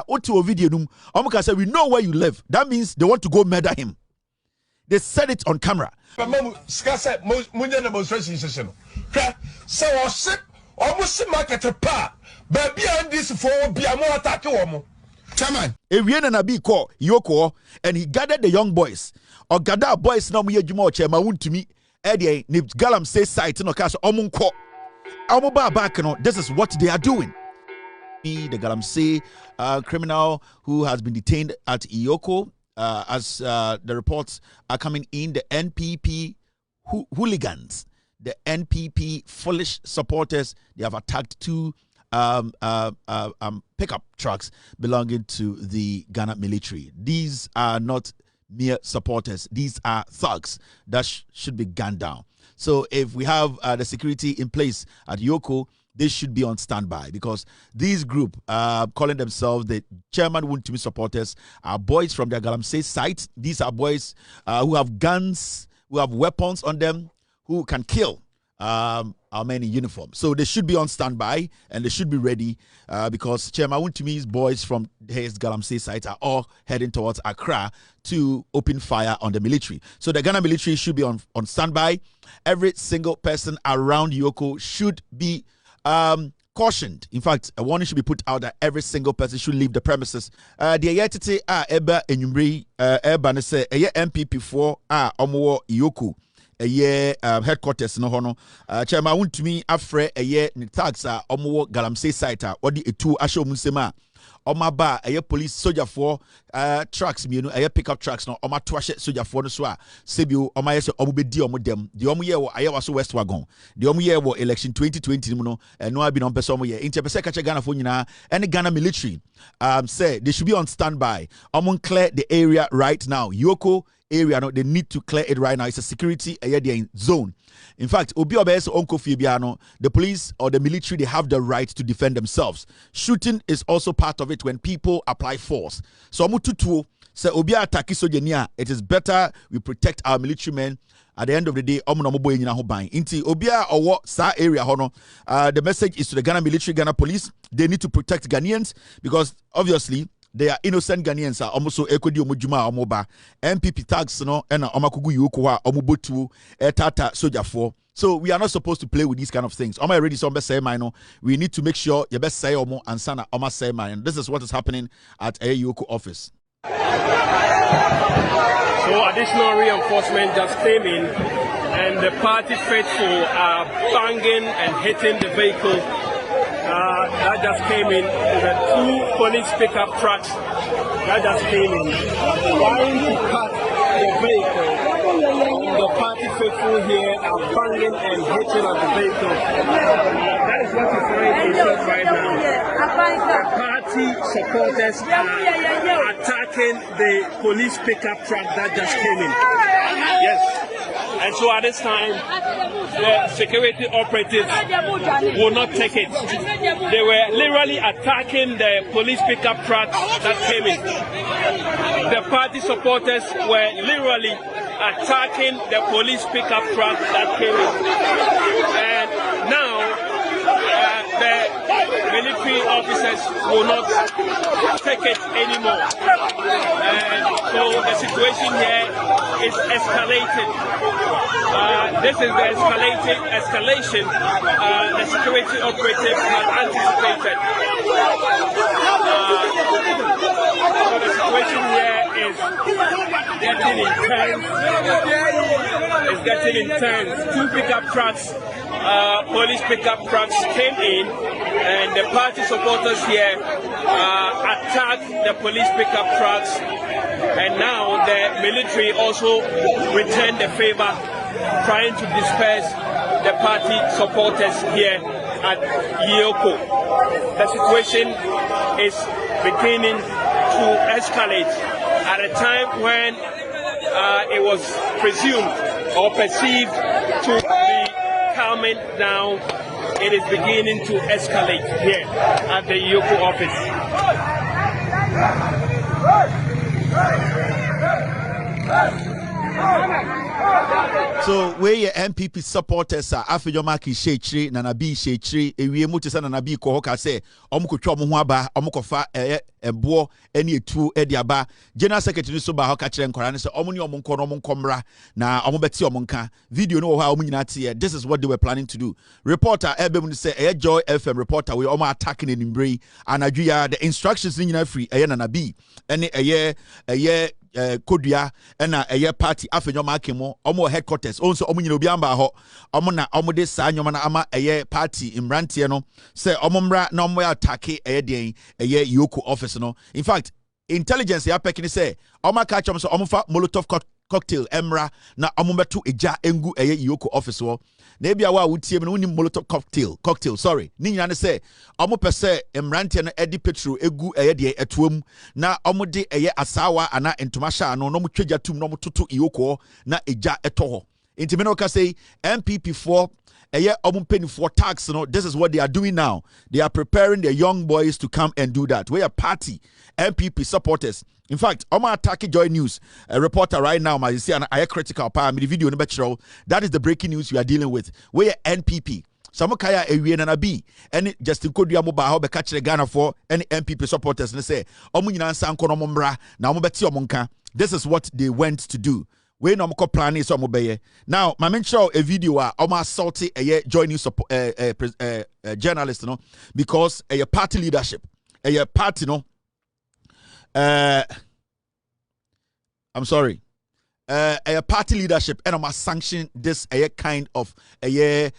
Otu video num. Omuka said, we know where you live. That means they want to go murder him. They said it on camera. Chairman, Yoko, and he gathered the young boys. Or gather boys now me juma chairman Wontumi Galamsey site no case omunko. Amuba back no. This is what they are doing. The Galamsey criminal who has been detained at EOCO, as the reports are coming in, the NPP hooligans, the NPP foolish supporters, they have attacked two pickup trucks belonging to the Ghana military. These are not mere supporters. These are thugs that should be gunned down. So if we have the security in place at Yoko, they should be on standby, because these group calling themselves the Chairman Wontumi supporters are boys from their Galamsey site. These are boys who have guns, who have weapons on them, who can kill our men in uniform. So they should be on standby and they should be ready, because Chairman Wontumi's boys from his Galamsey site are all heading towards Accra to open fire on the military. So the Ghana military should be on standby. Every single person around Yoko should be cautioned. In fact, a warning should be put out that every single person should leave the premises. The ayetete eba enyumri eba ne se NPP for omo Yoko headquarters no hono. Chairman Wontumi afre ne tags omo Galamsey site odi etu ahye omunsema Omaba police soldier for trucks mienu pickup trucks no oma to ahye soldier for no so a sebio oma yese obubedi omodem de omo ye wo ayewa so west wagon de omo ye wo election 2020 mu no no abi no pese omo ye interpese ka che Ghana fo nyina and Ghana military say they should be on standby. Clear the area right now. Yoko area, no, they need to clear it right now. It's a security zone. In fact, the police or the military, they have the right to defend themselves. Shooting is also part of it when people apply force. So it is better we protect our military men. At the end of the day, inti obia or sa area hono. The message is to the Ghana military, Ghana police. They need to protect Ghanaians, because obviously they are innocent Ghanaians. Are almost so ekodi omujuma omoba NPP tags no and omakugu Yoko wa omubotu tata soldier for. So we are not supposed to play with these kind of things. Am I ready? So say mine. We need to make sure your best say omo and sana oma say mine. This is what is happening at a Yoko office. So additional reinforcement just came in, and the party faithful are banging and hitting the vehicle. That just came in. The two police pickup trucks that just came in, trying to cut the vehicle. The party faithful here are banging and hitting at the vehicle. That is what you find yourself right now. The party supporters are attacking the police pickup truck that just came in. Yes. And so at this time, the security operatives will not take it. They were literally attacking the police pickup truck that came in. The party supporters were literally attacking the police pickup truck that came in. And now, the military officers will not take it anymore. And so the situation here is escalating. This is the escalation the security operatives have anticipated. So the situation here is getting intense. It's getting intense. Two pickup trucks, police pickup trucks came in, and the party supporters here attacked the police pickup trucks, and now the military also returned the favor, trying to disperse the party supporters here at Yoko. The situation is beginning to escalate at a time when it was presumed or perceived to be calming down. It is beginning to escalate here at the Yoko office. So where your NPP supporters are Afijomaki Shechri, Nanabi Shechri, Ewie Mutisa Nanabi Kohoka say, Omukucho Muhaba, Omukofa, Ebo, any two Ediaba, General Secretary Suba Hokachi and Koran, so Omuni Omunko Omunkomra, na Omubeti Omunka, video no how Omunati, this is what they were planning to do. Reporter Ebem say, Joy FM reporter, we Oma attacking in Imbre, and Ajuya, the instructions in free, Nanabi, any a year. Kodua na eye party afenyo makemo omo headquarters onso omo nyina obiamba ho omo na omo de sa nyoma na ama eye party imrantie no say omo mra na omo attack eye den eye Yoko office no. In fact, intelligence ya pekini say omo ka chom so omo fa molotov cocktail emra na omo beto eja engu eye Yoko office wo na bia wa wutie no nim molotov cocktail sorry ni nyina ne say omo pese emrantie no edi petrol egu eye de etuom na omo de eye asawa ana entomasha no no mo twagya tum no mo toto Yoko na eja etoho intime no ka say NPP4 eye omo penny4 tax no. This is what they are doing now. They are preparing their young boys to come and do that. We are party NPP supporters. In fact, Oma Ataki Joy News, a reporter right now, you see, I critical power, the video in the that is the breaking news we are dealing with. We are NPP. Samokaya Ewie and B. Any Justin Kodia Moba, be catch the Ghana for any NPP supporters and say, Omuina Sanko Mombra, now Mobetio Monka. This is what they went to do. We no more plan is omobeye. Now, my men show a video Oma salty a Joy News journalist, no, because a party leadership, a party, no. I'm sorry. A party leadership and I must sanction this a kind of hooliganism.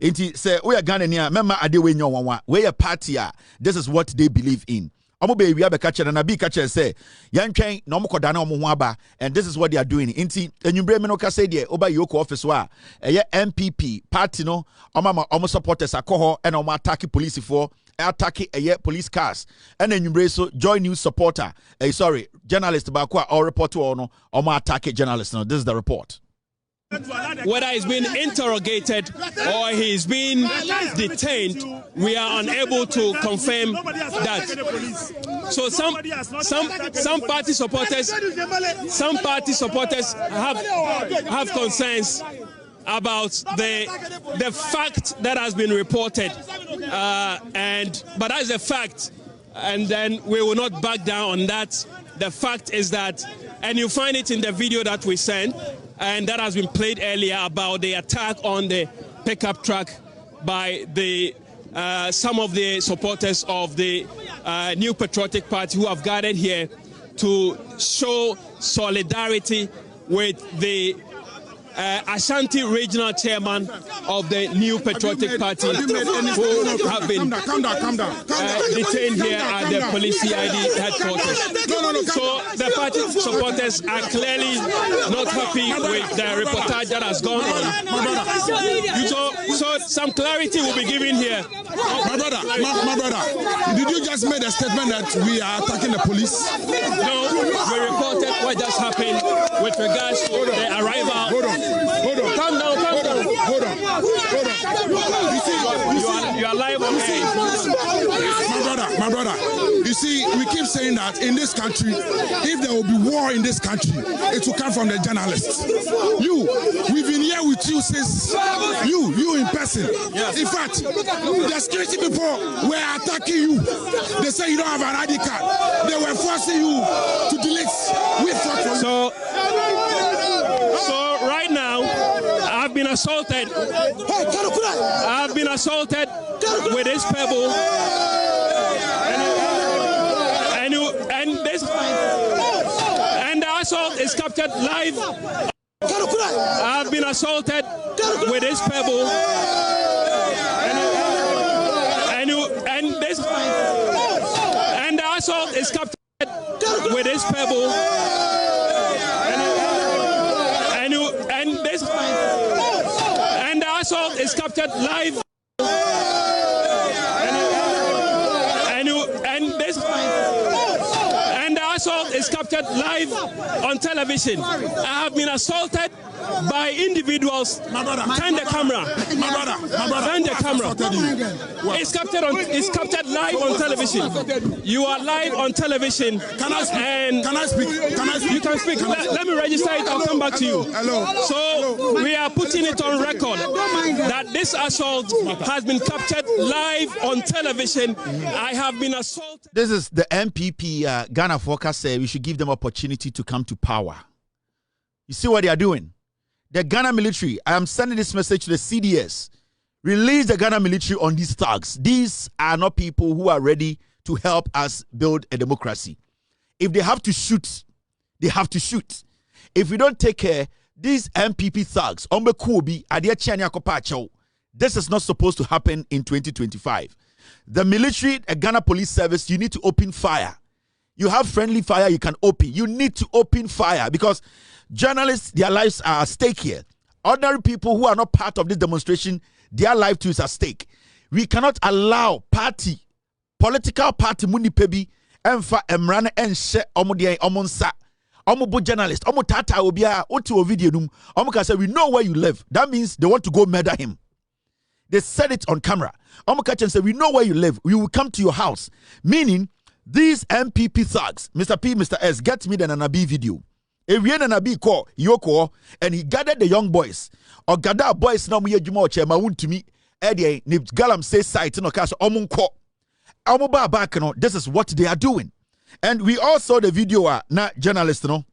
Inti say we are Ghanaians. Remember, adewe nyo we a party. This is what they believe in. Omo be we have a catcher and a big catcher say yan train no mo kodana omo aba, and this is what they are doing. Inti enyumbre me no ka say there oba Yoko office wa NPP party no omo supporters akoho and omo attack police for attacking police cars and then so Joy News supporter journalist bakwa or reporter or attack journalist. Now this is the report. Whether he's been interrogated or he's been detained, we are unable to confirm that. So some party supporters have concerns about the fact that has been reported, but that's a fact, and then we will not back down on that. The fact is that, and you find it in the video that we sent, and that has been played earlier about the attack on the pickup truck by the some of the supporters of the New Patriotic Party who have gathered here to show solidarity with the Ashanti regional chairman of the New Patriotic Party who have been detained here at the police CID headquarters. So the party supporters are clearly not happy with the reportage that has gone on. So some clarity will be given here. My brother, did you just make a statement that we are attacking the police? No, we reported what just happened with regards to the arrival. Hold on. Calm down. You are live on air. My brother. You see, we keep saying that in this country, if there will be war in this country, it will come from the journalists. We've been here with you since you in person. Yes. In fact, the security people were attacking you. They say you don't have an ID card. They were forcing you to delete. So right now, I've been assaulted. I've been assaulted with this pebble, and the assault is captured live. I've been assaulted with this pebble, and the assault is captured with this pebble. And the assault is captured live, and the assault assault is captured live on television. I have been assaulted by individuals. Turn the camera. Turn the camera. It's captured live on television. You are live on television. Can I speak? You can speak. Let me register it. I'll come back to you. So we are putting it on record that this assault has been captured live on television. I have been assaulted. This is the NPP. Ghana Forecast say we should give them opportunity to come to power. You see what they are doing? The Ghana military, I am sending this message to the CDS. Release the Ghana military on these thugs. These are not people who are ready to help us build a democracy. If they have to shoot, they have to shoot. If we don't take care, these NPP thugs, this is not supposed to happen in 2025. The military, a Ghana Police Service, you need to open fire. You have friendly fire you can open. You need to open fire because journalists, their lives are at stake here. Ordinary people who are not part of this demonstration, their life too is at stake. We cannot allow political party munipebi emfa emrana enche omodien omonsa omobo journalist omo tata obia oti o video num omo ka say we know where you live. That means they want to go murder him. They said it on camera. Omo ka say we know where you live. We will come to your house. Meaning these MPP thugs, Mr. P, Mr. S, get me the Nanabi video. Ewie Nanabi call Yoko and he gathered the young boys. Or gather boys na muye juma chema Wontumi ni Galamsey site no ka so omunko. Omoba back no, this is what they are doing. And we all saw the video na journalist no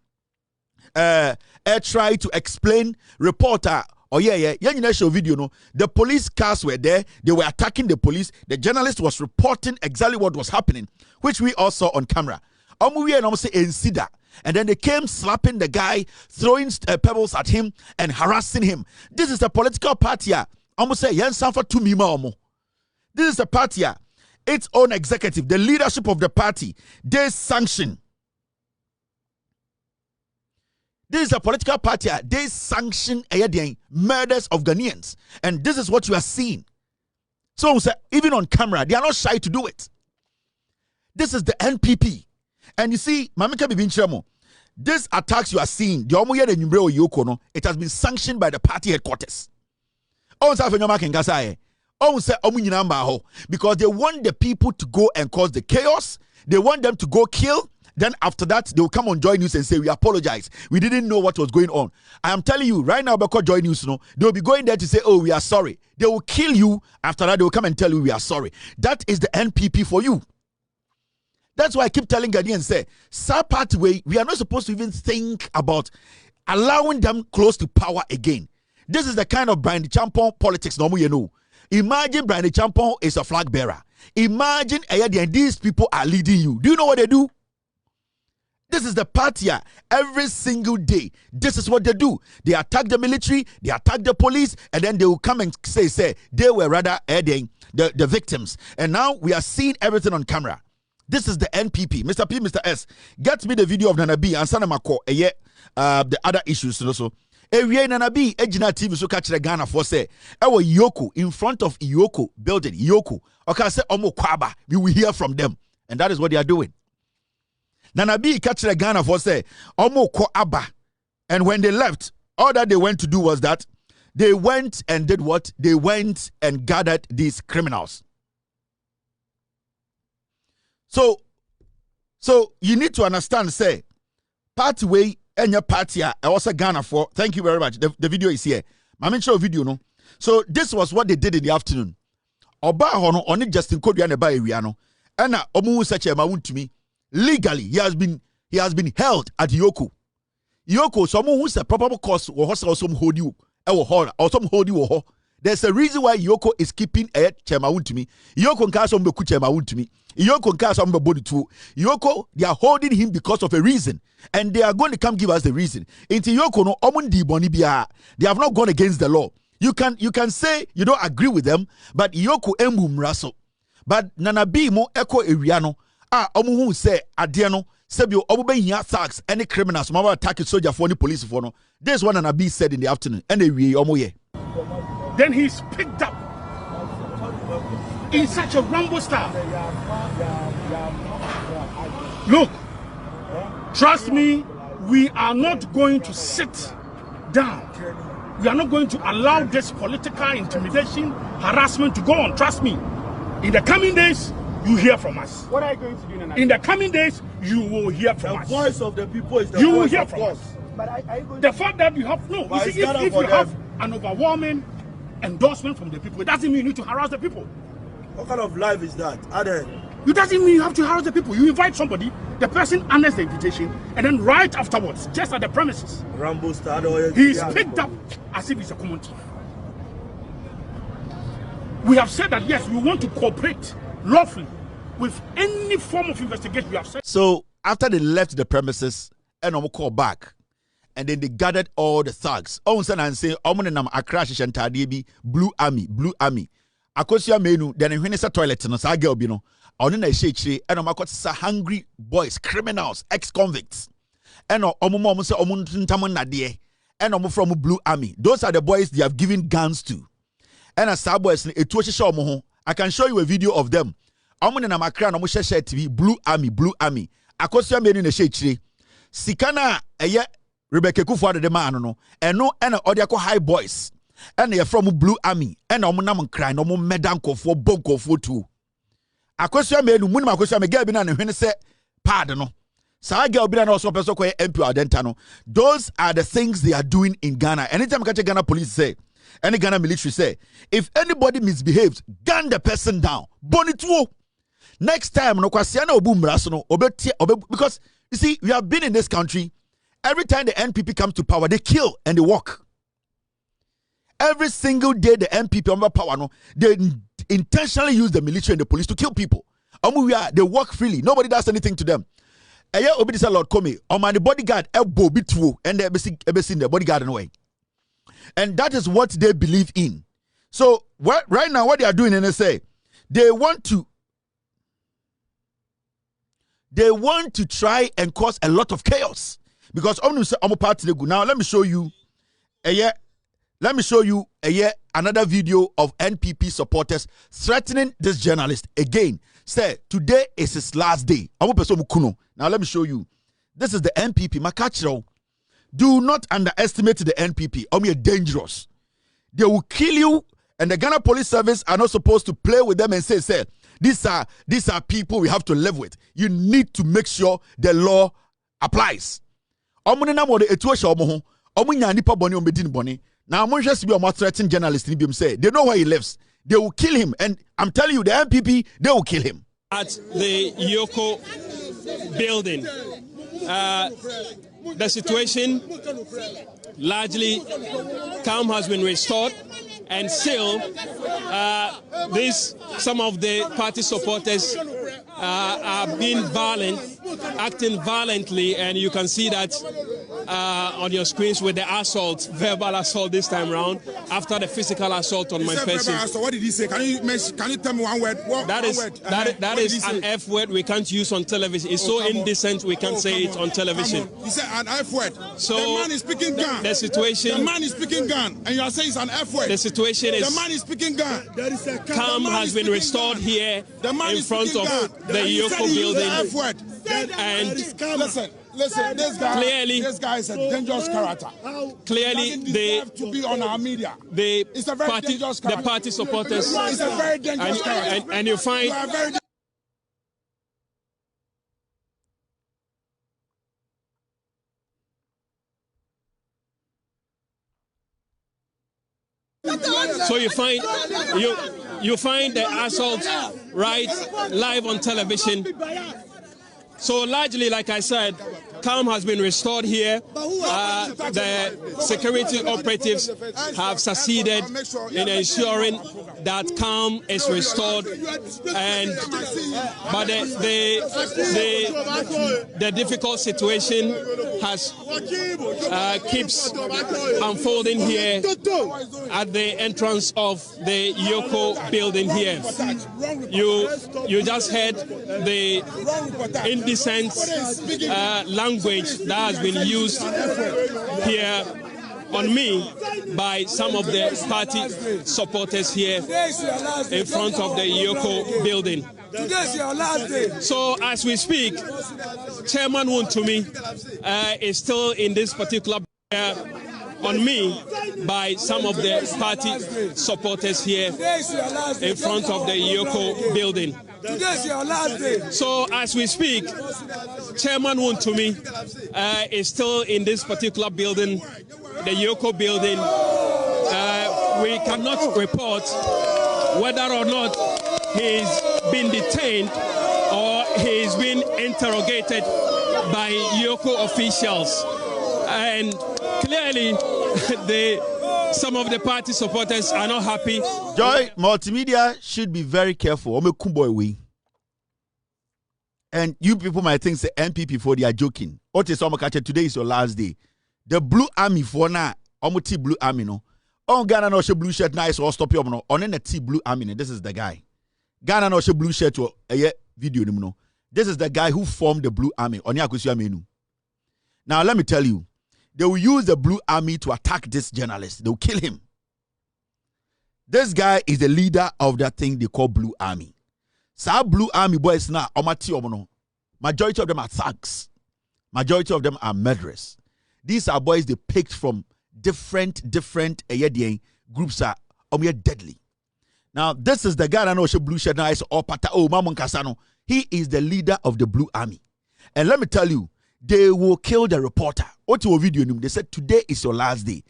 try to explain reporter. Oh yeah, show video no. The police cars were there. They were attacking the police. The journalist was reporting exactly what was happening, which we all saw on camera. And then they came slapping the guy, throwing pebbles at him and harassing him. This is a political party. This is a party. Its own executive, the leadership of the party, they sanction. This is a political party. They sanction murders of Ghanaians. And this is what you are seeing. So even on camera, they are not shy to do it. This is the NPP. And you see, this attacks you are seeing, it has been sanctioned by the party headquarters. Because they want the people to go and cause the chaos. They want them to go kill. Then after that, they will come on Joy News and say, we apologize. We didn't know what was going on. I am telling you, right now, because Joy News, they will be going there to say, oh, we are sorry. They will kill you. After that, they will come and tell you we are sorry. That is the NPP for you. That's why I keep telling Ghanaians, say, part way, we are not supposed to even think about allowing them close to power again. This is the kind of Brian Agyapong politics normal you know. Imagine Brian Agyapong is a flag bearer. Imagine these people are leading you. Do you know what they do? This is the party every single day. This is what they do. They attack the military, they attack the police, and then they will come and say they were rather aiding the victims. And now we are seeing everything on camera. This is the NPP. Mr. P, Mr. S, get me the video of Nana B and Sanamako, the other issues also. Nana B, Ejina TV, so catch the Ghana for say, Yoko, in front of EOCO building, Yoko. Okay, say, Omo Kwaba, we will hear from them. And that is what they are doing. Nana B catch the Ghana for say, Omo Ko Abba. And when they left, all that they went to do was that they went and did what? They went and gathered these criminals. So you need to understand, say, party way and your party, I also Ghana for. Thank you very much. The video is here. I'm show video, no. So this was what they did in the afternoon. Oba hono oni Justin Kodua ne ba area no. And omu such a Wontumi legally he has been held at Yoko. Yoko, someone who's a probable cause or some hold you or some hold you. There's a reason why Yoko is keeping a Chema Wontumi. Yoko and Kasom Beku Chema Wontumi. Yoko and Kasom Bebody too. Yoko, they are holding him because of a reason. And they are going to come give us the reason. Into Yoko no Omundi Bonibia. They have not gone against the law. You can say you don't agree with them, but Yoko Embum Raso. But Nana B mo echo Eriano. Omu say Adiano. Sebio Obube here thugs any criminals. Mama attack soldier for any police for no. This is what Nana B said in the afternoon. And they omoye. Then he's picked up in such a Rambo style. Look, Trust me, we are not going to sit down. We are not going to allow this political intimidation, harassment to go on. Trust me. In the coming days, you hear from us. What are you going to do in In the coming days, you will hear from us. The voice of the people is the you will voice hear of from us. us. But the fact that you have no, you see, if you have an overwhelming endorsement from the people, it doesn't mean you need to harass the people. What kind of life is that? It doesn't mean you have to harass the people. You invite somebody, the person honors the invitation, and then right afterwards, just at the premises, Rambo started. He's picked up as if he's a common thief. We have said that yes, we want to cooperate lawfully with any form of investigation. We have said. So after they left the premises, and I'm call back, and then they gathered all the thugs. Oh, and say, Blue Army. Akosia menu, then when it's a toilet, no sa girl bino. On a shake, and I'm hungry boys, criminals, ex-convicts. And omo say omuntaman nadie. And from Blue Army. Those are the boys they have given guns to. And as boys, I can show you a video of them. I'm na makra no share TV Blue Army. Akosia menu na shake. Sikana eye Rebecca Kufuor de man no. And no and odiako high boys. And they are from Blue Army. And I'm crying, no more medanko for bonko for two. Akosia menu, Munima Akosia Megabina, and when say, pardon. Saga Obina also person called MP Adentano. Those are the things they are doing in Ghana. Anytime Ghana police say, any Ghana military say, if anybody misbehaves, gun the person down. Bonito. Next time, no kwasiana obumrasono, because you see, we have been in this country. Every time the NPP comes to power, they kill and they walk. Every single day the NPP under power, no, they intentionally use the military and the police to kill people. They walk freely. Nobody does anything to them. Lord Komi, the bodyguard elbow be true, and they seen the bodyguard away. And that is what they believe in. So right now, what they are doing, and they say they want to try and cause a lot of chaos because now let me show you. Let me show you another video of NPP supporters threatening this journalist again. Say, today is his last day. Now let me show you. This is the NPP. Makachiro. Do not underestimate the NPP. You're dangerous. They will kill you, and the Ghana Police Service are not supposed to play with them and say, these are people we have to live with. You need to make sure the law applies. Now, I'm just be a threatening journalist in BM say they know where he lives. They will kill him, and I'm telling you, the NPP they will kill him. At the Yoko building, the situation largely calm has been restored, and still, some of the party supporters are being violent, acting violently, and you can see that on your screens with the assault, verbal assault this time around, after the physical assault on my person. What did he say? Can you tell me one word? That is an F word we can't use on television. It's so indecent we can't say it on television. He said an F word. So the man is speaking gun. The situation. The man is speaking gun, and you are saying it's an F word. The situation is. The man is speaking gun. Calm has been restored here in front of the Yoko building. F word. And listen, this guy is a dangerous character. Clearly, to be on our media. It's a very dangerous character. The party supporters. It's a very dangerous character. And you find. So you find the assault right live on television. So largely, like I said, calm has been restored here. The security operatives have succeeded in ensuring that calm is restored, but the difficult situation keeps unfolding here at the entrance of the Yoko building here. You just heard the indecent language that has been used here on me by some of the party supporters here in front of the EOCO building. Today's your last day. So as we speak, Chairman Wontumi is still in this particular on me by some of the party supporters here in front of the Yoko building. Today's your last day. So as we speak, Chairman Wontumi is still in this particular building, the Yoko building. We cannot report whether or not he's been detained or he's been interrogated by Yoko officials. And clearly, some of the party supporters are not happy. Joy, multimedia should be very careful. And you people might think say NPP for they are joking. What is today is your last day. The Blue Army for now, Blue Army no. On Ghana no blue shirt nice or stop you no. On the T Blue Army. This is the guy. Ghana no blue shirt or a video no. This is the guy who formed the Blue Army. Now let me tell you. They will use the Blue Army to attack this journalist. They will kill him. This guy is the leader of that thing they call Blue Army. So Blue Army boys now, majority of them are thugs. Majority of them are murderers. These are boys they picked from different groups are deadly. Now this is the guy that knows blue shirt nice or pata Mamon Kasano. He is the leader of the Blue Army. And let me tell you, they will kill the reporter. What your video? They said today is your last day.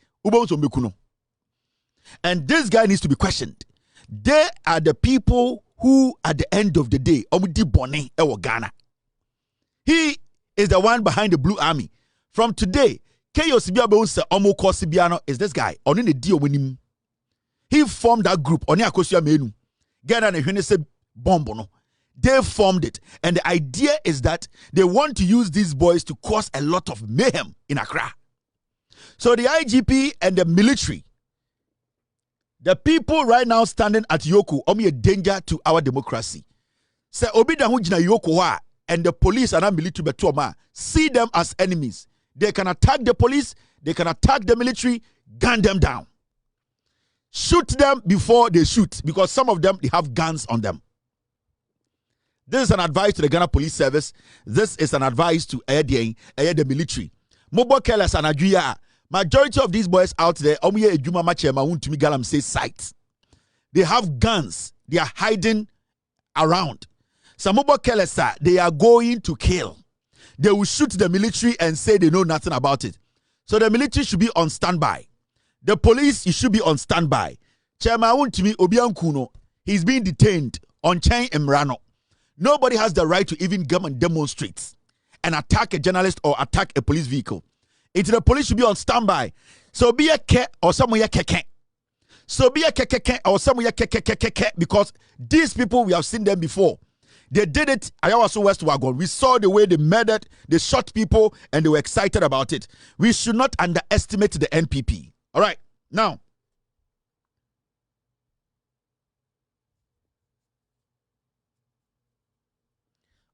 And this guy needs to be questioned. They are the people who, at the end of the day, Ghana. He is the one behind the Blue Army. From today, is this guy. He formed that group. They formed it. And the idea is that they want to use these boys to cause a lot of mayhem in Accra. So the IGP and the military, the people right now standing at Yoko, are a danger to our democracy. Say Obida Hujina Yoko and the police and the military betoma see them as enemies. They can attack the police, they can attack the military, gun them down. Shoot them before they shoot, because some of them they have guns on them. This is an advice to the Ghana Police Service. This is an advice to the military. Mobo Kelas and Adria. Majority of these boys out there, Wontumi Galamsey sites. They have guns. They are hiding around. Some Mobo Kelesa, they are going to kill. They will shoot the military and say they know nothing about it. So the military should be on standby. The police, you should be on standby. Chairman Wontumi Obiankuno, he's being detained on Chain Emrano. Nobody has the right to even come and demonstrate and attack a journalist or attack a police vehicle. The police should be on standby. So be a ke or someone keke. So be a keke or someone keke, because these people, we have seen them before. They did it at Ayawaso West Wagon. We saw the way they murdered, they shot people, and they were excited about it. We should not underestimate the NPP. All right, now.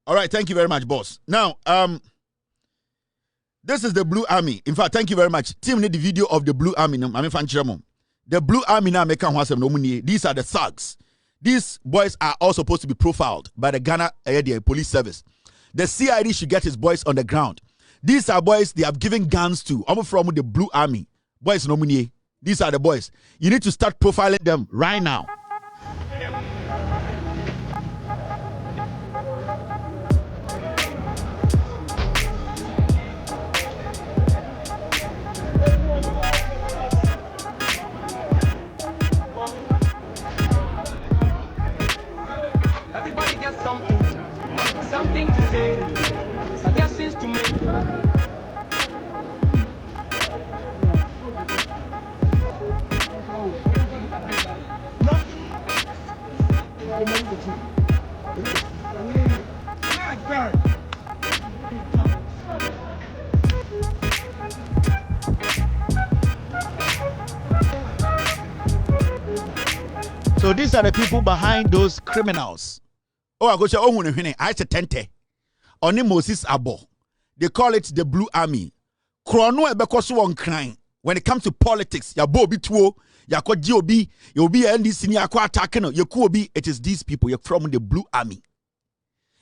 All right, thank you very much, boss. Now, this is the Blue Army. In fact, thank you very much. Team need the video of the Blue Army. The Blue Army now make these are the thugs. These boys are all supposed to be profiled by the Ghana Police Service. The CID should get his boys on the ground. These are boys they have given guns to. I'm from the Blue Army. Boys nominee. These are the boys. You need to start profiling them right now. Something to say, suggestions to make. So these are the people behind those criminals. Oh, I go say, oh, I say tente. Oni Moses Abo. They call it the Blue Army. Krono ebekosu on crying. when it comes to politics, ya bobi tuo, ya ko GOB, you be NDC, ya ko attacking, you could be. It is these people. You're from the Blue Army.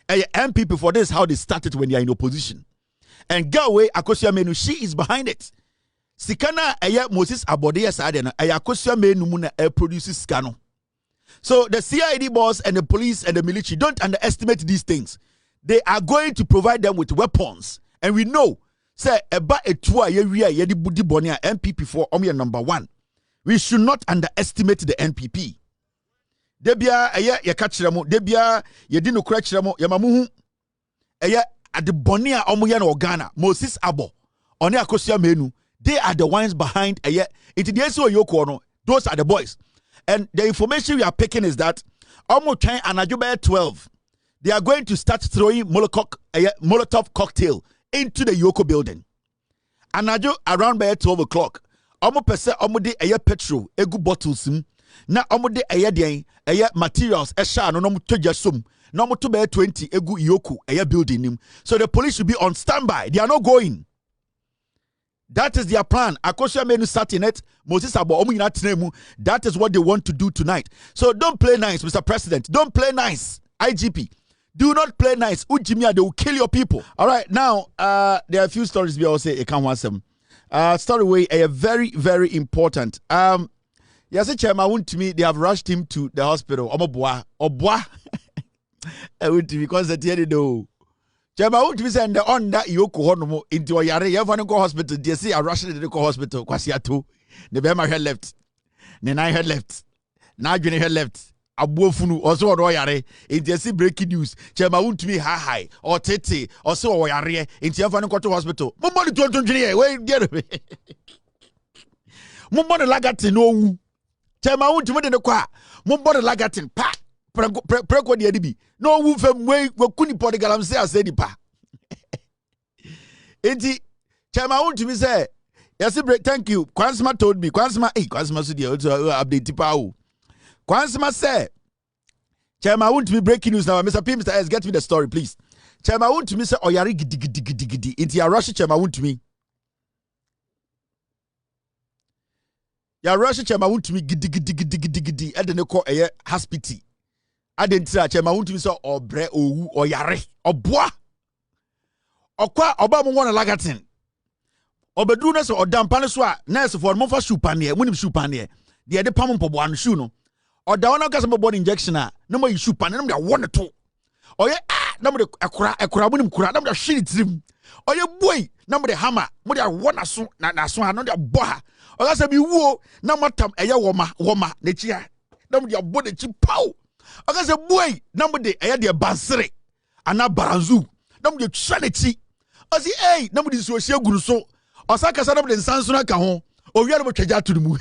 And NPP for this, how they started when they are in opposition. And Gawe Akosia Menu, she is behind it. Sikana Moses Abode side and Akosia Menu Muna produces Scano. So the CID boss and the police and the military don't underestimate these things. They are going to provide them with weapons. And we know, say, about a tour, yedi budi bonia NPP for number 1. We should not underestimate the NPP. Debia, ya kachiramo, debia, yedino krachiramo, yamamuhu, at the bonia omuya no Ghana, Moses Abo, One Akosia Menu, they are the ones behind, it is the Yoko, no, those are the boys. And the information we are picking is that almost trying an Agyapong 12. They are going to start throwing Molotov cocktail into the Yoko building. And around by 12 o'clock, almost per se almost petrol, egu bottles, na almost materials, no mutejasum, no mutu 20 egu Yoko building. So the police should be on standby. They are not going. That is their plan. Akosia Menu sat in it. Moses Abo Omu. That is what they want to do tonight. So don't play nice, Mr. President. Don't play nice. IGP. Do not play nice. Ujimia, they will kill your people. All right, now there are a few stories we all say I can't want them. Story way very, very important. Yes, Chairman Wontumi, they have rushed him to the hospital. Obwa. Wontumi because the theater do. Chairman Wontumi said on that Yoko honomo into a yare. You have to go hospital. They say I rushed to the hospital. Kwasiatu. The Bema had left. The nine had left. Now Jenny had left. Abuofunu also on yare. It just breaking news. Chairman Wontumi high or tete or so yare. Into your final quarter hospital. Mumbo to engineer. Where get it? Mumbo the lagatin no. Chairman Wontumi the kwa. Mumbo the lagatin pa. Preko di edibi. No wu fem we kuni po de Galamsey asedi pa. Enti Chairman Wontumi say yes, thank you. Kwansma told me. Kwansma so dey update pa o. Kwansma say Chairman Wontumi breaking news now. Mr. P, Mr. S, get me the story, please. Chairman Wontumi say oyari gidi. Enti ya rush Chairman Wontumi. Ya rush Chairman Wontumi gidi. E de ne call hospital. Adentra Chairman Wontumi say obre owu oyare oboa. Okwa oba mo wona lagatin. Obedu na so odampa so a nurse for mo fa shoe panie munim shoe panie de de pam mpobo an shoe no oda wona ka some body injection a na mo shoe panie na mo de won to oye na mo de ekura munim kura na mo de hwiri trim oye boy na mo de hammer mo de won aso na so no de bo ha oga se bi wuo na mo tam eye woma na chia na mo de bo de chi pow oga se boy na mo de eye de bansere ana baranzu na mo de twa na chi osi na mo de so hie guru so Osaka said the Sansuna Kahon, or we are about to get to the moon.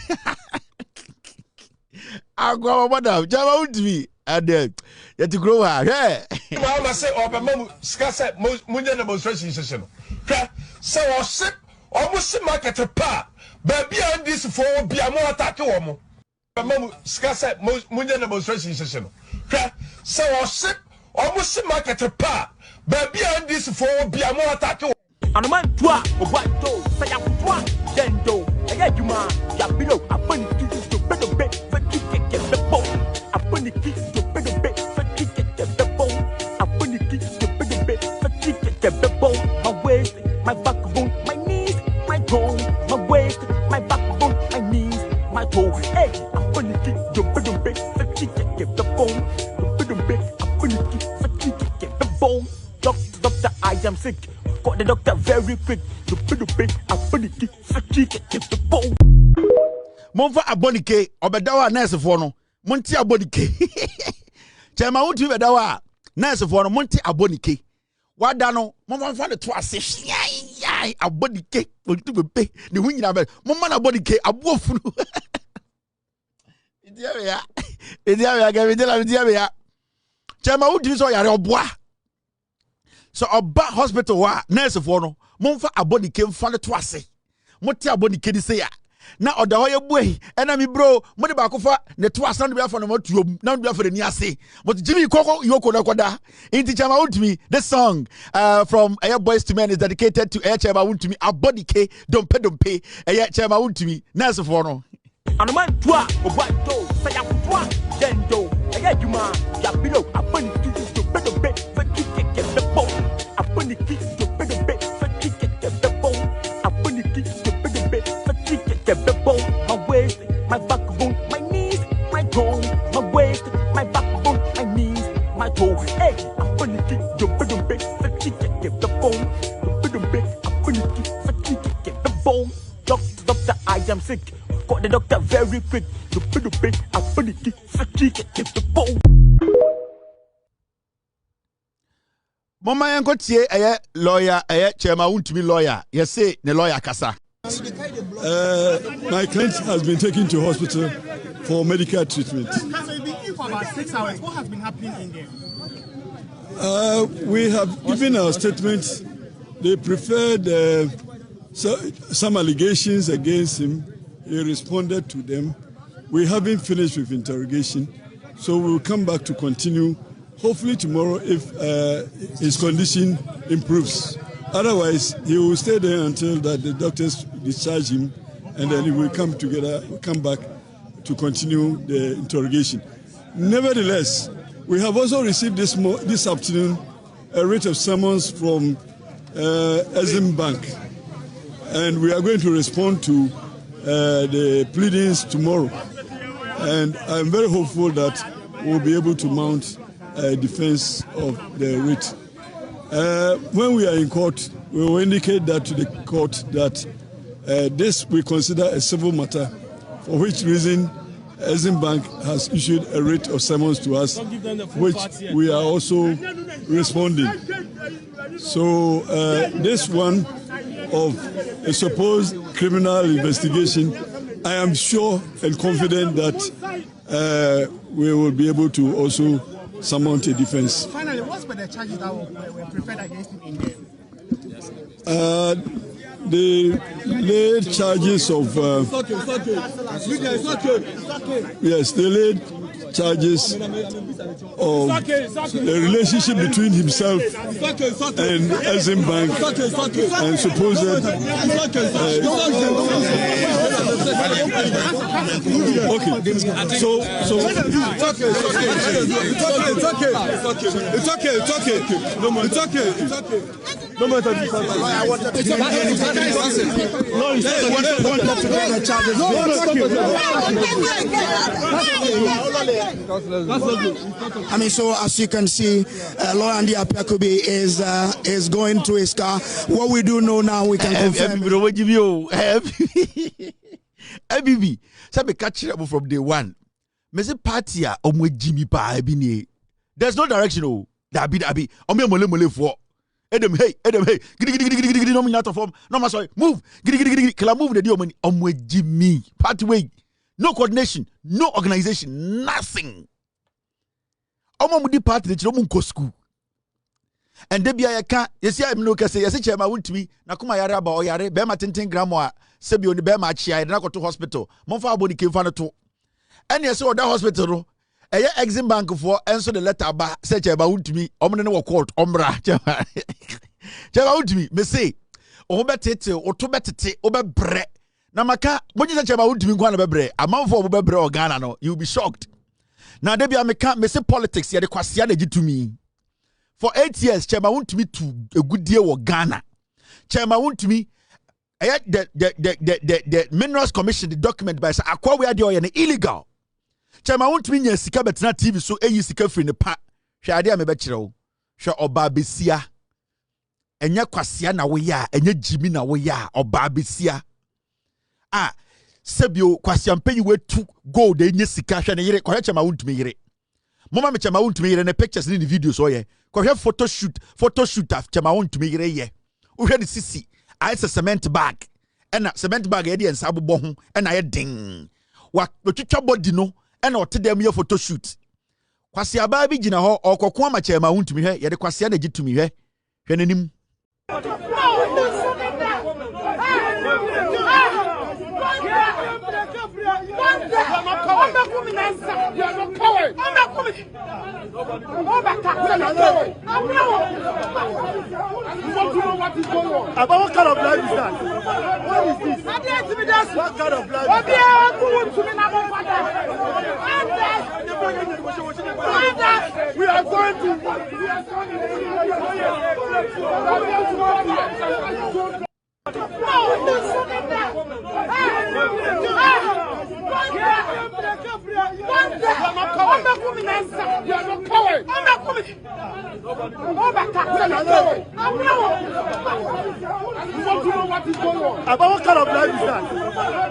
I'll go over now. Java Wontumi, and yet to grow her. Yeah, I must say, or Mamma Scassa, most Munyan demonstration session. So, or ship almost market a pa, but beyond this for Biamo Tatuomo. Mamma Scassa, most Munyan demonstration session. So, or ship almost market a pa, but beyond this for Biamo Tatuomo. And man, toi, au bois d'eau, ça y a pour toi, Gendo, et y'a du mal, y'a bilo, à bonne qui se fait de bête, fait qui est bon, à bonne qui se fait de bête, fait qui est bon, à bonne qui se fait de bête, fait qui est bon, my waist, my backbone, my knees, my toe, my waist, my backbone, my knees, my toe, hey, à bonne qui se fait de bête, fait qui est bon, à bonne qui fait qui est bon, doctor, I am sick. Got the doctor very quick. The big abonike fatigue the bone. Monfa abonike obedawa nurse for no. Monti abonike. Chairman Wontumi bedawa nurse for no monti abonike. Wada no monfa the twice. Yai abonike. Wontumi be the hunyina be. Monma na abonike abuofunu. Idia Chairman Wontumi so yare oboa. So oba hospital wa nurse for no monfa abonike mfa le to ase. Moti abonike di se ya na oda ho ye boy ena mi bro mo de ba ko fa ne to asan de for no matuom na de for ni ase but Jimmy Koko Yoko na koda inti chama Wontumi. This song from Boys to Men is dedicated to chama Wontumi abodike dompe chama Wontumi nurse for no Anuman twa obato saya twa dendo juma ya bilo apani to bedo for kick the ball apani kick to bedo for kick the ball apani kick to bedo for kick the ball my waist my backbone my knees my toe my waist my backbone my knees my toe hey apani kick to bedo for kick the ball apani kick for kick the ball doctor I am sick. Got the doctor very quick. The big ability fatigue the bone. Mama yanko tie lawyer chairman Wontumi lawyer. You say the lawyer kasa. My client has been taken to hospital for medical treatment. So you've been in for about 6 hours. What has been happening in there? We have given our statement. They preferred some allegations against him. He responded to them. We haven't finished with interrogation, so we'll come back to continue, hopefully tomorrow if his condition improves. Otherwise, he will stay there until that the doctors discharge him, and then he will come back to continue the interrogation. Nevertheless, we have also received this afternoon a writ of summons from Exim Bank, and we are going to respond to the pleadings tomorrow, and I'm very hopeful that we'll be able to mount a defense of the writ. When we are in court, we will indicate that to the court that this we consider a civil matter, for which reason Exim Bank has issued a writ of summons to us, which we are also responding. So this one of a supposed criminal investigation, I am sure and confident that we will be able to also surmount a defense. Finally, what's the charges that were preferred against him in there? The laid charges of yes, the laid charges of the relationship between himself and Exim Bank and supposed okay. It's okay. No matter I mean, so as you can see, Lawyer Andy Apiakubi is going to his car. What we do know now, we can confirm. Bibi, sabe catch up from day one. Mese party a omwe Jimmy pa ebini. There's no direction oh. Dabi. Ome mole for. Edem hey. Gidi no me out of form. No ma sorry. Move. Gidi. Kila move the dio money. Omwe Jimmy. Party way. No coordination, no organization, nothing. Omo mudi party the chiromu nko school. And debia ya ka yesi am no kase yesi chairman Wontumi na kuma yare aba oyare be ma tenten gramo a sebi oni be ma chia na koto hospital. Monfa abodi kemfa no to. And yesi oda hospital no eye Exim Bank for enso the letter ba say chairman Wontumi omne ne wo court omra. Chairman Wontumi me say o betete o to betete o be bre. Na maka bonyi se chairman Wontumi nkwa na bebre amanfo obo bebre o Ghana no you will be shocked. Na debia me say politics ye de kwase na gitumi. For 8 years, Chairman Wontumi to a good deal with Ghana. Chairman Wontumi, the Minerals Commission, the document by Akwa we are doing illegal. Chairman Wontumi nya sika betina TV so eyi sika free ne pa. Hwe ade a me be kire wo. Hwe oba besia. Enya kwasia na wo ya, enya jimi na wo ya, oba besia. Ah, sebio kwasia mpanyi we tu gold enya sika hwe ne yire, kwa Chairman Wontumi yire. Mama me Chairman Wontumi yire ne pictures ni videos so ye. Kwa photo shoot af Chairman Wontumi yire ye. Uhwe di sisi, a cement bag. Ena cement bag ye di ensa abobɔ ho, ena ye ding. Wa twitwa body no, ena ote dem ye photo shoot. Kwasi aba bi gina ho, okoko ama Chairman Wontumi hwe, ye de kwasi na gitumi hwe. Hwe nanim. What is going on? About what kind of life is that? What is this? What kind of life is that? We are going to. What is going on? About what kind of life is that?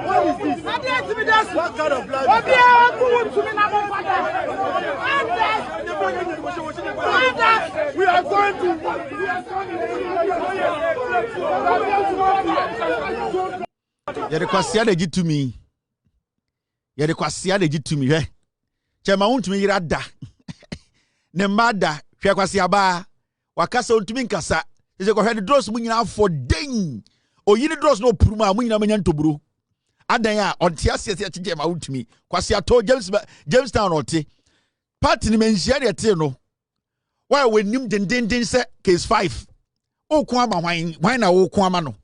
What is this? What kind of life is that? We are going to. Yede kwasia de gitu mi. Yede kwasia de gitu mi hwe. Chema Wontumi yira da. Ne mada hwe kwasia ba. Wakasa Wontumi nkasa. Ese ko hwe de dross mu nyina for den. Oyini dross no puruma mu nyina manya ntoburo. Adan a onte asiase Chema Wontumi. Kwasia to Jamestown ote. Party ni menhia de te no. Why we nim den se case 5. O ko ama hwan na wo ko ama no.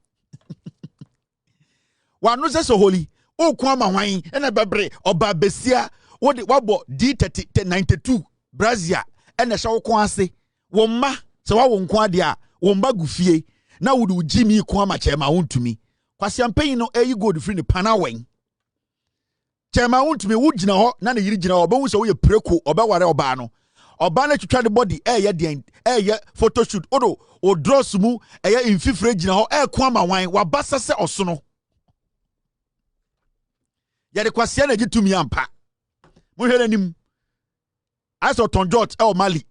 Wanu se so holy o ko ama hwan ena bebre oba besia wo de wabo D92 Brazil ena hye wo ko ase wo mma se wa wo nko ade a wo mba gufie na wo du Jimmy ko ama Chema Wontumi kwase ampanyin no eyi gold free ne panawen Chema Wontumi wo gina ho na ne yiri gina ho obawu se wo ye preko obaware oba no oba na twitwa de body ye den ye photo shoot odo o dross mu ye infifre gina ho ko ama hwan wa basa se osono yade kwasia na gitumi ampa mo hwere nim aso ton George e o Mali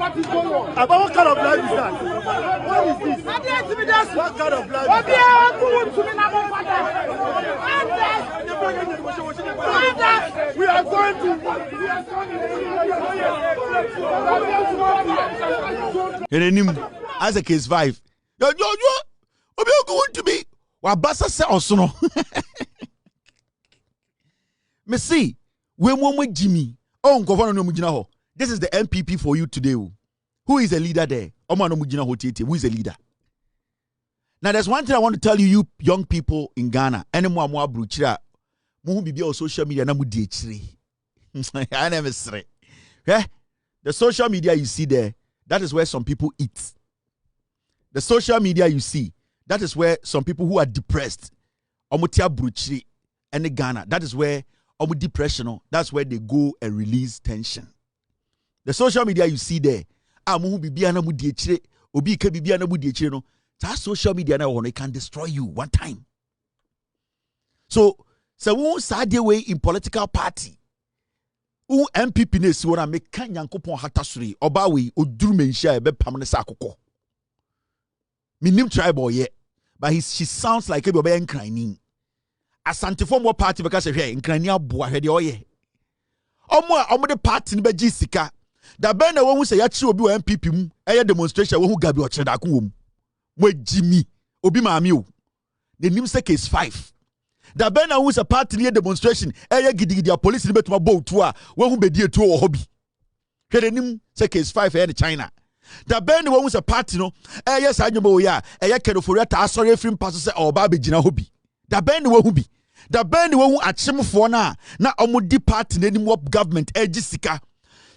What is going on? About what kind of life is that? What is this? What kind of life is that? We are going to. As a case 5. Yo. Obi going to be. Wabasa se osono. Me see. We Jimmy. Oh, governor no mujina ho. This is the NPP for you today. Who is the leader there? Who is the leader? Now, there's one thing I want to tell you young people in Ghana. Any more bruchira. Mu bibi on social media na mu diechiri. I never say. Yeah? The social media you see there, that is where some people eat. The social media you see, that is where some people who are depressed, omutia bruchiri, and Ghana, that is where depression, that's where they go and release tension. The social media you see there, that social media now can destroy you one time. So who sad way in political party, who NPP nesi wana make Yankopon hatasuri obawe odurumensha ebe pamne sakoko. Minim tribal ye, but she sounds like a baby crying. Asante form what party because of here in Krania Boa Hedi Oye. Omo the party in Bejisika. Da ben the one who say Yachi will be NPP, a demonstration who Gabi or Chedakum. With Jimmy, Obi Mamiu. The Nimse case 5. Da ben who's a party near demonstration, a giddy police in Betuma boat tour, who be dear to a hobby. Here the Nim say case 5 here in China. Da ben the one who's a party no, yes, I know ya, a yakero for a sorry film passes or Babi Jina hobby. Da ben wo hu bi da ben wo hu achemfo na omudi party na nim government Jessica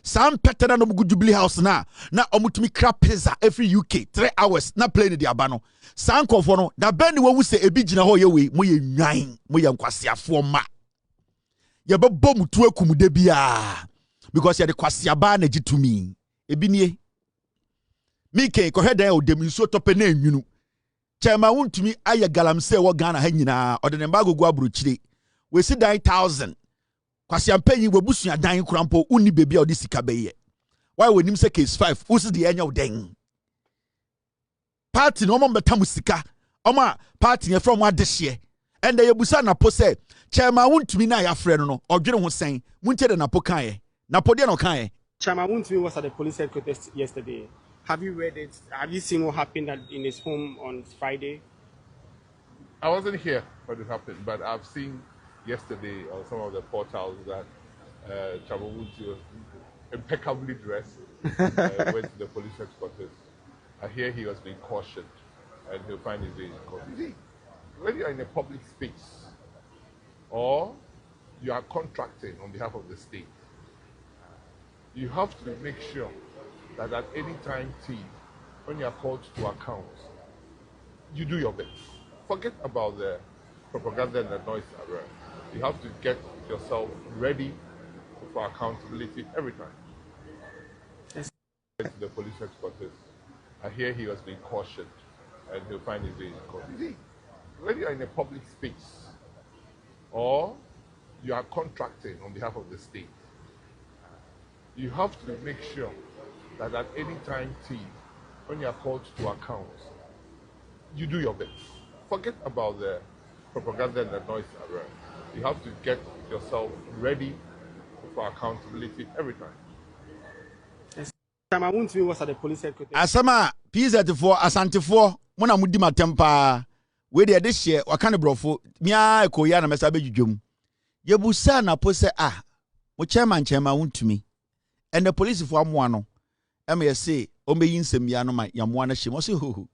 sam petana no jubilate house na omutumi crap pizza every UK 3 hours na play ne dia ba no san kofo no da ben wo hu se ebi gina ho ye we mo ye nwan mo ye nkwasiafo ma ye be bom tu akum de bia because ye de kwasiaba na gitumi ebi nie mike ko hedan o dem so tope na enwunu Chema Wontumi aye Galamsey wo Ghana ha nyina ode ne mbagogo abrochire we si 9,000 kwase ampanyi we busua dan kurampo uni bebi a ode sika beye why we nim say case 5 usi de enya oden party no mo betam sika oma party e from adehye ende ye busa na po say Chema Wontumi na ya frɛ no odwene ho sen munche de na po kan ye Na podia no kan. Chairman Wontumi was at the police headquarters yesterday. Have you read it? Have you seen what happened in his home on Friday? I wasn't here when it happened, but I've seen yesterday on some of the portals that Chairman Wontumi was impeccably dressed, went to the police headquarters. I hear he was being cautioned, and he'll find his way in court. You see, when you are in a public space, or you are contracting on behalf of the state, you have to make sure that at any time, when you are called to account, you do your best. Forget about the propaganda and the noise around. You have to get yourself ready for accountability every time. Yes. To the police headquarters. I hear he was being cautioned, and he'll find his way in court. You see, when you are in a public space, or you are contracting on behalf of the state, you have to make sure that at any time, when you are called to account, you do your best. Forget about the propaganda and the noise around. You have to get yourself ready for accountability every time. Chairman Wontumi was at the police headquarters. Asama PZ for Asante for mona mudi matempa we dey this year wakane brofo mia ekoya na mesa bedwudwum yebusa na pose mo chairman Wontumi and the police for amoa no em say o meyi nsem ya no ma yamoa na hye mo say ho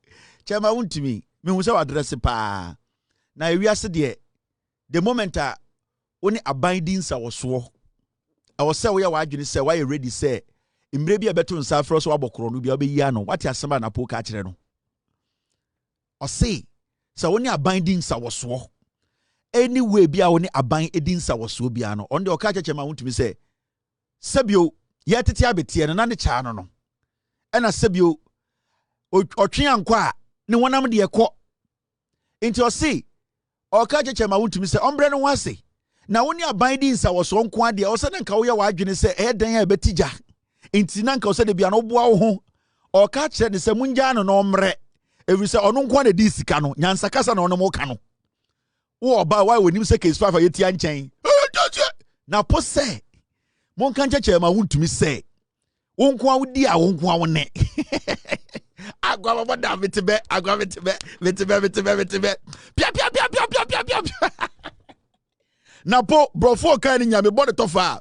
chairman Wontumi me hu say address pa na ewiase de the moment oni abiding sa woso I was say we are wadwene say why ready say imre bia beto nsa afro so abokoro no bia obeyi ano what asema na po ka kire no o say so oni abiding sa woso anyway bia oni aban edin sa woso bia no on de o ka Chairman Wontumi say sebio ye tete abetie no na ne cha no ena sebio otwe ankwa ne wonam de ekọ into o say o ka Chairman Wontumi say ombre no wase na woni abiding sa woso nko ade o se nka wo ye wadwene say dan ya betija inti nanka o se de bia no boa wo ho o ka kire ne se munja no no mre evi se ono nko na di sika no nyansa kasa na ono mo ka no wo ba why wonim se case 5 yeti anchen na po se mon kan Chairman Wontumi se wo nko awudi a wo nko awone agwa baba da metebe agwa metebe pia na po brofo kan ni nyame bode tofa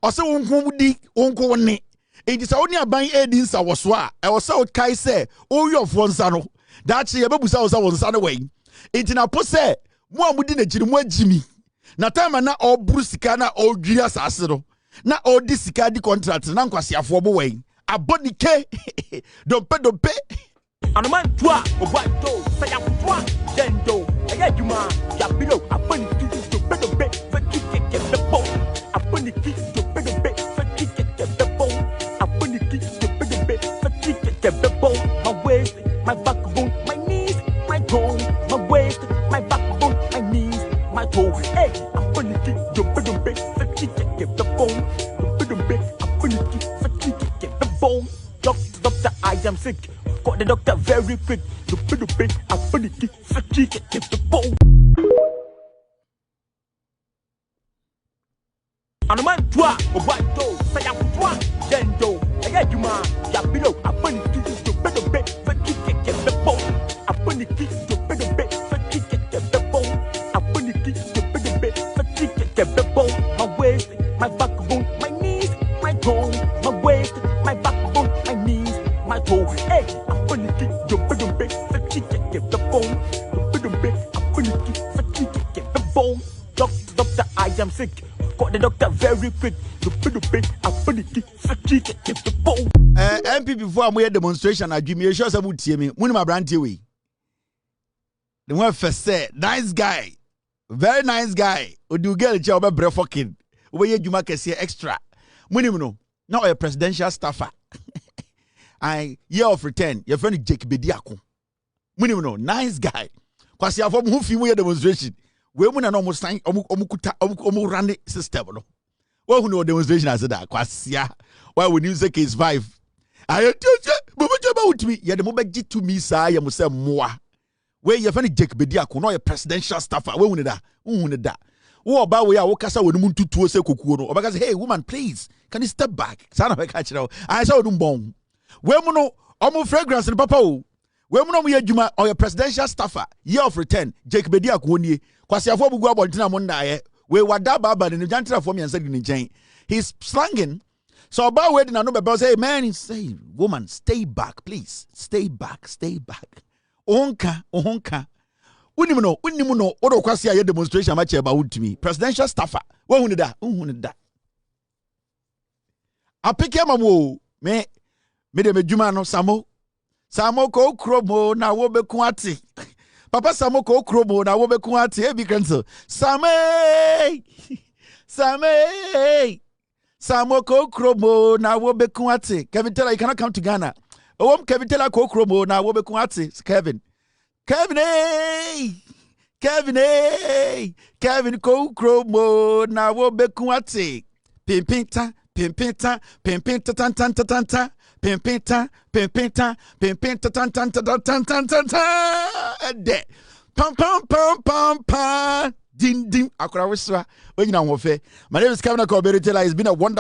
o se wo nko awudi wo nko wone enti sa woni aban edi nsa woso a e wo se o kai se o yofo nsa no dachi ye bebusa wo sa wo nsa no we enti na po se mo amudi na giri mo agimi na time na o brusika na o dwia asase no na o di sika di contract na nkwasiafo bo we abonike dompe Anuman twa obato saya twa dendo ayajuma ya bilo aboniki to bedobe fakike bebo aboniki to bedobe fakike bebo aboniki to bedobe fakike bebo my waist my backbone my knees my toe my waist my backbone my knees my toe hey aboniki to bedobe fakike bebo to bedobe aboniki fakike bebo doctor I am sick. Got the doctor very quick. The bit aboniki fakike bebo. Anuman twa obato saya twa dendo ayajuma ya bilo aboniki to bedobe fakike bebo aboniki to bedobe fakike bebo aboniki to bedobe fakike bebo my waist my backbone my knees my toe my waist my backbone my knees my toe hey aboniki to bedobe fakike bebo bedobe aboniki fakike bebo doctor I am sick. Got the doctor very quick. NPP before I'm demonstration at Jimmy Shows about me. One of my brand way. The one first said, nice guy, very nice guy. Would you get a job at Brefokin? Where you make a extra. Munimno, now a presidential staffer. I year of return. Your friend Jake Bediako. Munimno, nice guy. Because you have a movie demonstration. We mun na almost sign omu run system no. Well, who know demonstration as that? Kwasia. Why we use the case 5? I tell you, but me. Ya the moment get to me, sir. Ya must say more. Where you find Jake Bediako, no a presidential staffer. Where we that? Who about we are Okasa with Muntu to say Kukuno. Or because hey woman, please Can you step back? Sana we catch it. I saw them bomb. We no omo fragrance in papa o. We no we adwuma or your presidential staffer. Year of return. Jake Bedia Kwonye. Kwasi afo bugu abontina mo ndaye. We wada baba ni jantra for me and said in the he's slanging. So about wedding no be say man say woman stay back please. Stay back. Onka. Unimu no odo kwasi aye demonstration ma che ba Wontumi. Presidential staffer. Wo hunu da. Apike mamo me de medjuma no Samo ko kromo na wo beku ate. Papa Samo ko kromo na wo beku ate e bi cancel. Samo ko kromo na wo beku ate. Kevin Taylor, you cannot come to Ghana. Kevin Taylor ko kromo na wo beku ate. Kevin ko kromo na wo beku ate. Pimpinta pimpinta de pam din akora wesra onyina wo fe. My name is Kevin Taylor. It's been a wonderful